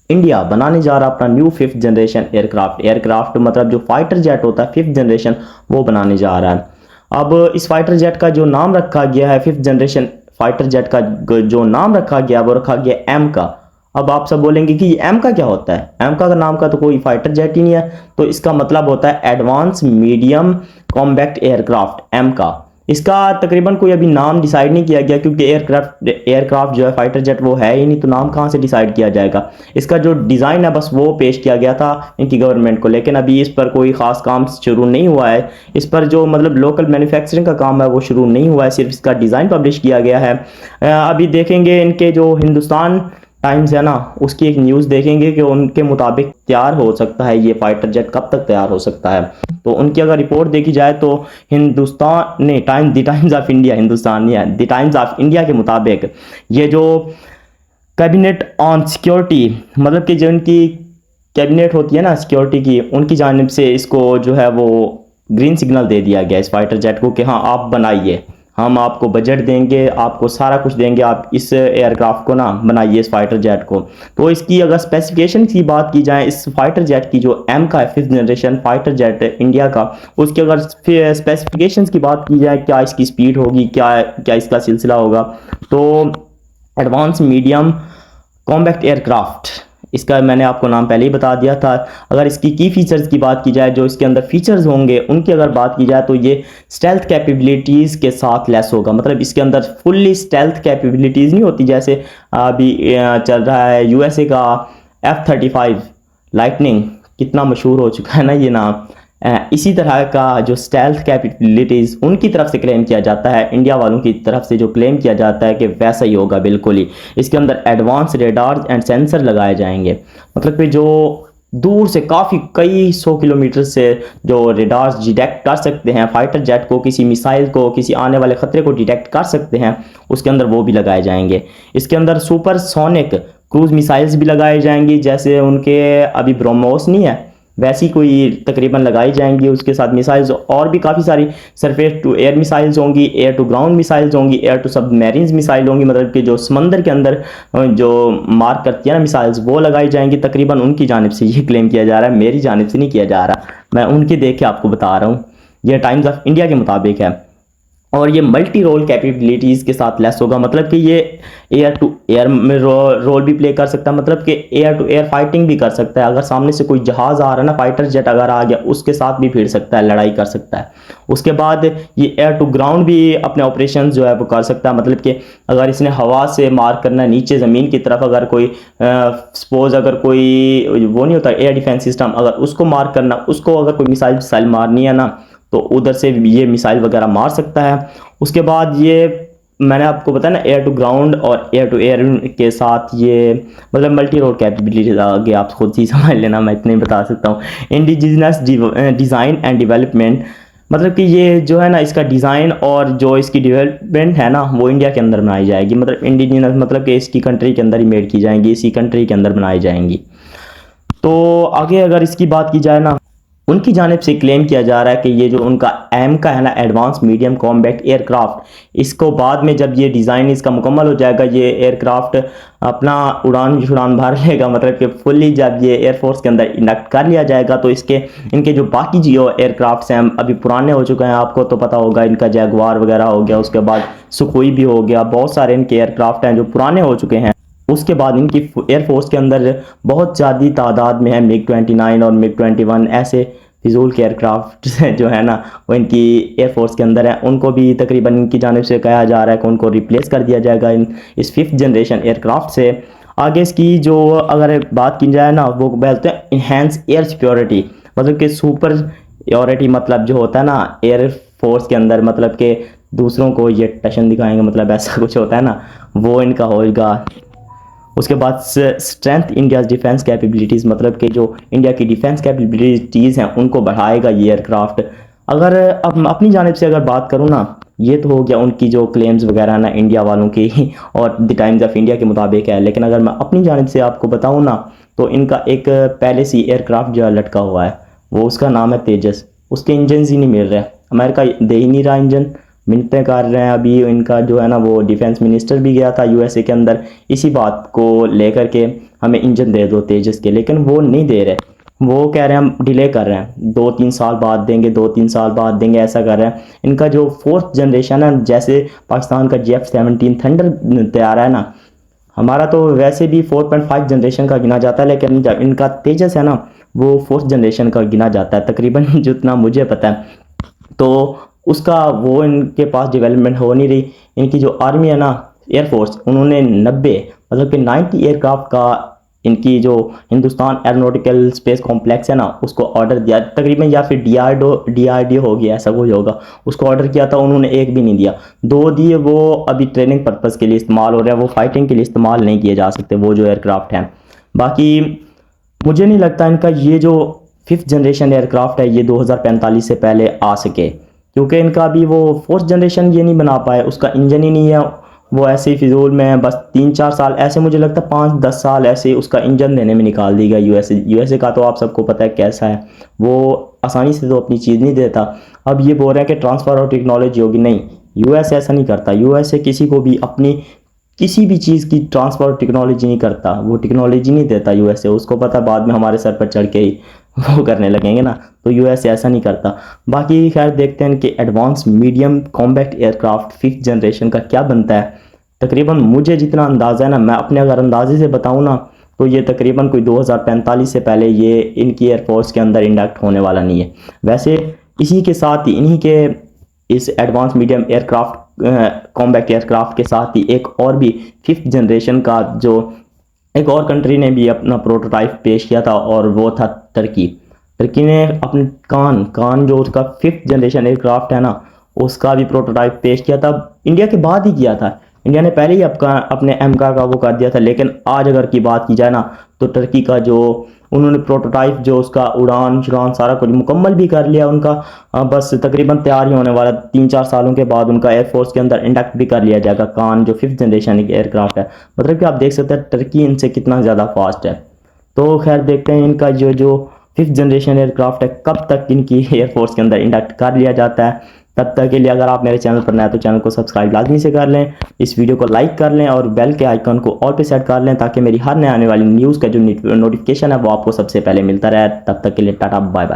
India बनाने जा रहा अपना new 5th generation aircraft. Aircraft मतलब जो फाइटर जेट होता है 5th जनरेशन, वो बनाने जा रहा है। अब इस फाइटर जेट का जो नाम रखा गया है 5th जनरेशन फाइटर जेट का जो नाम रखा गया वो रखा गया एम का। अब आप सब बोलेंगे कि एम का क्या होता है, एम का नाम का तो कोई फाइटर जेट ही नहीं है। तो इसका मतलब होता है advance medium combat aircraft, M का। इसका तकरीबन कोई अभी नाम डिसाइड नहीं किया गया, क्योंकि एयरक्राफ्ट जो है फाइटर जेट वो है ही नहीं, तो नाम कहाँ से डिसाइड किया जाएगा। इसका जो डिज़ाइन है बस वो पेश किया गया था इनकी गवर्नमेंट को, लेकिन अभी इस पर कोई ख़ास काम शुरू नहीं हुआ है। इस पर जो मतलब लोकल मैन्युफैक्चरिंग का काम है वो शुरू नहीं हुआ है, सिर्फ इसका डिज़ाइन पब्लिश किया गया है। अभी देखेंगे इनके जो हिंदुस्तान टाइम्स है ना, उसकी एक न्यूज़ देखेंगे कि उनके मुताबिक तैयार हो सकता है ये फाइटर जेट, कब तक तैयार हो सकता है। तो उनकी अगर रिपोर्ट देखी जाए तो हिंदुस्तान ने the times of India, Hindustan नहीं है, द टाइम्स ऑफ इंडिया के मुताबिक ये जो कैबिनेट ऑन सिक्योरिटी, मतलब कि जो उनकी कैबिनेट होती है ना सिक्योरिटी की, उनकी जानिब से इसको जो है वो ग्रीन सिग्नल दे दिया गया इस फाइटर जेट को कि हाँ आप बनाइए, हम आपको बजट देंगे, आपको सारा कुछ देंगे, आप इस एयरक्राफ्ट को ना बनाइए, इस फाइटर जेट को। तो इसकी अगर स्पेसिफिकेशन की बात की जाए इस फाइटर जेट की, जो एम का है 5th generation fighter jet India का, उसकी अगर स्पेसिफिकेशन की बात की जाए, क्या इसकी स्पीड होगी, क्या क्या इसका सिलसिला होगा, तो एडवांस मीडियम कॉम्बैक्ट एयरक्राफ्ट, इसका मैंने आपको नाम पहले ही बता दिया था। अगर इसकी की फीचर्स की बात की जाए, जो इसके अंदर फीचर्स होंगे उनकी अगर बात की जाए, तो ये स्टेल्थ कैपेबिलिटीज़ के साथ लेस होगा। मतलब इसके अंदर फुल्ली स्टेल्थ कैपेबिलिटीज़ नहीं होती, जैसे अभी चल रहा है यूएसए का F-35 लाइटनिंग, कितना मशहूर हो चुका है ना ये नाम। इसी तरह का जो स्टेल्थ कैपेबिलिटीज़ उनकी तरफ से क्लेम किया जाता है, इंडिया वालों की तरफ से जो क्लेम किया जाता है कि वैसा ही होगा बिल्कुल ही। इसके अंदर एडवांस रेडार्स एंड सेंसर लगाए जाएंगे, मतलब कि जो दूर से काफ़ी कई 100 किलोमीटर से जो रेडार्स डिटेक्ट कर सकते हैं फाइटर जेट को, किसी मिसाइल को, किसी आने वाले ख़तरे को डिटेक्ट कर सकते हैं, उसके अंदर वो भी लगाए जाएंगे। इसके अंदर सुपरसोनिक क्रूज मिसाइल्स भी लगाए जाएंगी, जैसे उनके अभी ब्रह्मोस नहीं है वैसी कोई तकरीबन लगाई जाएंगी। उसके साथ मिसाइल्स और भी काफ़ी सारी सरफेस टू एयर मिसाइल्स होंगी, एयर टू ग्राउंड मिसाइल्स होंगी, एयर टू सबमरीन्स मिसाइल होंगी, मतलब कि जो समंदर के अंदर जो मार्क करती है ना मिसाइल्स, वो लगाई जाएंगी। तकरीबन उनकी जानिब से ये क्लेम किया जा रहा है, मेरी जानिब से नहीं किया जा रहा, मैं उनके देख के आपको बता रहा हूँ। यह टाइम्स ऑफ इंडिया के मुताबिक है। और ये मल्टी रोल कैपेबिलिटीज़ के साथ लेस होगा, मतलब कि ये एयर टू एयर में रोल भी प्ले कर सकता है, मतलब कि एयर टू एयर फाइटिंग भी कर सकता है। अगर सामने से कोई जहाज़ आ रहा है ना, फाइटर जेट अगर आ गया, उसके साथ भी भिड़ सकता है, लड़ाई कर सकता है। उसके बाद ये एयर टू ग्राउंड भी अपने ऑपरेशन जो है वो कर सकता है, मतलब कि अगर इसने हवा से मार करना है नीचे ज़मीन की तरफ, अगर कोई सपोज अगर कोई वो नहीं होता एयर डिफेंस सिस्टम, अगर उसको मार करना, उसको अगर कोई मिसाइल मारनी है ना, तो उधर से ये मिसाइल वगैरह मार सकता है। उसके बाद ये मैंने आपको बताया ना एयर टू ग्राउंड और एयर टू एयर के साथ ये मतलब मल्टी रोल कैपेबिलिटीज आगे आप खुद ही समझ लेना, मैं इतने ही बता सकता हूँ। इंडिजिनस डिज़ाइन एंड डेवलपमेंट, मतलब कि ये जो है ना इसका डिज़ाइन और जो इसकी डेवलपमेंट है ना वो इंडिया के अंदर बनाई जाएगी। मतलब इंडिजिनस मतलब कि इसकी कंट्री के अंदर ही मेड की जाएंगी, इसी कंट्री के अंदर बनाई जाएंगी। तो आगे अगर इसकी बात की जाए ना, उनकी जानिब से क्लेम किया जा रहा है कि ये जो उनका एम का है ना एडवांस मीडियम कॉम्बैक्ट एयरक्राफ्ट, इसको बाद में जब ये डिज़ाइन इसका मुकम्मल हो जाएगा, ये एयरक्राफ्ट अपना उड़ान भर लेगा, मतलब कि फुल्ली जब ये एयरफोर्स के अंदर इंडक्ट कर लिया जाएगा, तो इनके जो बाकी जो एयरक्राफ्ट्स हैं अभी पुराने हो चुके हैं, आपको तो पता होगा, इनका जैगवार वगैरह हो गया, उसके बाद सुखोई भी हो गया, बहुत सारे इनके एयरक्राफ्ट हैं जो पुराने हो चुके हैं। उसके बाद इनकी एयरफोर्स के अंदर बहुत ज़्यादा तादाद में है MiG-29 और MiG-21, ऐसे फिजूल के एयरक्राफ्ट जो है ना वो इनकी एयरफोर्स के अंदर है। उनको भी तकरीबन इनकी जानिब से कहा जा रहा है कि उनको रिप्लेस कर दिया जाएगा इस 5th जनरेशन एयरक्राफ्ट से। आगे इसकी जो अगर बात की जाए ना, वो बोलते हैं इन्हेंस एयर सिक्योरिटी, मतलब कि सुपर सिक्योरिटी, मतलब जो होता है ना एयरफोर्स के अंदर, मतलब कि दूसरों को ये टशन दिखाएंगे, मतलब ऐसा कुछ होता है ना, वो इनका होगा। उसके बाद स्ट्रेंथ इंडिया डिफेंस कैपेबिलिटीज़, मतलब कि जो इंडिया की डिफेंस कैपेबिलिटीज़ हैं उनको बढ़ाएगा ये एयरक्राफ्ट। अगर अब अपनी जानिब से अगर बात करूँ ना, ये तो हो गया उनकी जो क्लेम्स वगैरह ना इंडिया वालों की और द टाइम्स ऑफ इंडिया के मुताबिक है। लेकिन अगर मैं अपनी जानिब से आपको बताऊँ ना, तो इनका एक पहले से एयरक्राफ्ट जो लटका हुआ है, वो उसका नाम है तेजस। उसके इंजन ही नहीं मिल रहे, अमेरिका दे ही नहीं रहा इंजन, मिन्नतें कर रहे हैं। अभी इनका जो है ना वो डिफेंस मिनिस्टर भी गया था यूएसए के अंदर इसी बात को लेकर के, हमें इंजन दे दो तेजस के, लेकिन वो नहीं दे रहे। वो कह रहे हैं हम डिले कर रहे हैं, 2-3 साल बाद देंगे, 2-3 साल बाद देंगे, ऐसा कर रहे हैं। इनका जो फोर्थ जनरेशन है, जैसे पाकिस्तान का J-17 थंडर तैयार है ना, हमारा तो वैसे भी 4.5 जनरेशन का गिना जाता है, लेकिन जब इनका तेजस है ना, वो फोर्थ जनरेशन का गिना जाता है तकरीबन जितना मुझे पता है। तो उसका वो इनके पास डेवलपमेंट हो नहीं रही। इनकी जो आर्मी है ना, एयरफोर्स, उन्होंने 90 मतलब कि 90 एयरक्राफ्ट का इनकी जो हिंदुस्तान एरोनॉटिकल स्पेस कॉम्प्लेक्स है ना, उसको ऑर्डर दिया तकरीबन, या फिर डीआरडीओ हो गया, ऐसा कुछ होगा, उसको ऑर्डर किया था। उन्होंने एक भी नहीं दिया, 2 दिए, वो अभी ट्रेनिंग पर्पज़ के लिए इस्तेमाल हो रहा है, वो फाइटिंग के लिए इस्तेमाल नहीं किए जा सकते वो जो एयरक्राफ्ट हैं। बाकी मुझे नहीं लगता इनका ये जो 5th जनरेशन एयरक्राफ्ट है ये 2045 से पहले आ सके, क्योंकि इनका अभी वो 4th जनरेशन ये नहीं बना पाए, उसका इंजन ही नहीं है। वो ऐसे ही फिजूल में बस 3-4 साल ऐसे, मुझे लगता है 5-10 साल ऐसे उसका इंजन देने में निकाल देगा। यूएसए का तो आप सबको पता है कैसा है, वो आसानी से तो अपनी चीज़ नहीं देता। अब ये बोल रहे हैं कि ट्रांसफ़र और टेक्नोलॉजी होगी, नहीं, यूएस ऐसा नहीं करता। यूएसए किसी को भी अपनी किसी भी चीज़ की ट्रांसफ़र टेक्नोलॉजी नहीं करता, वो टेक्नोलॉजी नहीं देता यूएसए। उसको पता बाद में हमारे सर पर चढ़ के ही वो करने लगेंगे ना, तो यूएसए ऐसा नहीं करता। बाकी खैर देखते हैं कि advance medium combat aircraft 5th generation का क्या बनता है। तकरीबन मुझे जितना अंदाज़ा है ना, मैं अपने अगर अंदाजे से बताऊँ ना, तो ये तकरीबन कोई 2045 से पहले ये इनकी एयरफोर्स के अंदर इंडक्ट होने वाला नहीं है। वैसे इसी के साथ ही, इन्हीं के इस advance medium aircraft combat aircraft के साथ ही एक और भी 5th जनरेशन का जो एक और कंट्री ने भी अपना प्रोटोटाइप पेश किया था, और वो था टर्की। टर्की ने अपने कान जो उसका 5th जनरेशन एयरक्राफ्ट है ना, उसका भी प्रोटोटाइप पेश किया था। इंडिया के बाद ही किया था, इंडिया ने पहले ही अपने एमका का वो कर दिया था। लेकिन आज अगर की बात की जाए ना, तो टर्की का जो उन्होंने प्रोटोटाइप जो उसका उड़ान शुरान सारा कुछ मुकम्मल भी कर लिया उनका, बस तकरीबन तैयार ही होने वाला। 3-4 सालों के बाद उनका एयरफोर्स के अंदर इंडक्ट भी कर लिया जाएगा कान, जो 5th जनरेशन एयरक्राफ्ट है। मतलब कि आप देख सकते हैं टर्की इनसे कितना ज़्यादा फास्ट है। तो खैर देखते हैं इनका जो 5th जनरेशन एयरक्राफ्ट है कब तक इनकी एयरफोर्स के अंदर इंडक्ट कर लिया जाता है। तब तक के लिए अगर आप मेरे चैनल पर नए हैं तो चैनल को सब्सक्राइब लाजमी से कर लें, इस वीडियो को लाइक कर लें और बेल के आइकन को ऑल पे सेट कर लें, ताकि मेरी हर नए आने वाली न्यूज़ का जो नोटिफिकेशन है वो आपको सबसे पहले मिलता रहे। तब तक के लिए टाटा बाय बाय।